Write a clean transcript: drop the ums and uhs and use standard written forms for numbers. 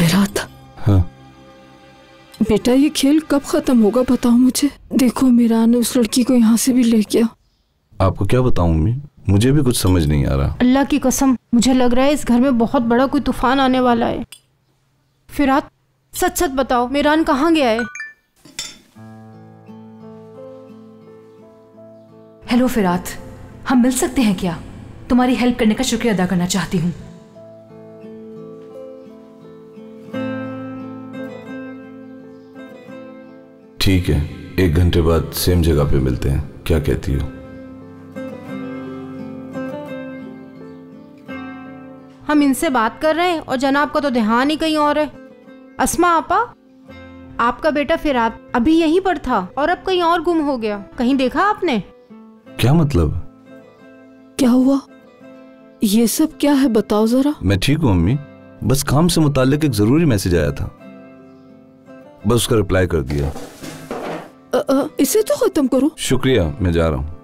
फिरात। हाँ बेटा ये खेल कब खत्म होगा बताओ मुझे। देखो मीरान ने उस लड़की को यहाँ से भी ले गया। आपको क्या बताऊं मम्मी, मुझे भी कुछ समझ नहीं आ रहा। अल्लाह की कसम मुझे लग रहा है इस घर में बहुत बड़ा कोई तूफान आने वाला है। फिरात सच सच बताओ मीरान कहाँ गया है? हेलो फिरात, हम मिल सकते हैं क्या? तुम्हारी हेल्प करने का शुक्रिया अदा करना चाहती हूँ। ठीक है, 1 घंटे बाद सेम जगह पे मिलते हैं, क्या कहती हो? हम इनसे बात कर रहे हैं और जनाब का तो ध्यान ही कहीं और है। अस्मा आपा, आपका बेटा फिरात अभी यहीं पर था और अब कहीं और गुम हो गया, कहीं देखा आपने? क्या मतलब? क्या हुआ? ये सब क्या है बताओ जरा। मैं ठीक हूँ अम्मी, बस काम से मुताल्लिक एक जरूरी मैसेज आया था, बस उसका रिप्लाई कर दिया। इसे तो खत्म करो। शुक्रिया, मैं जा रहा हूँ।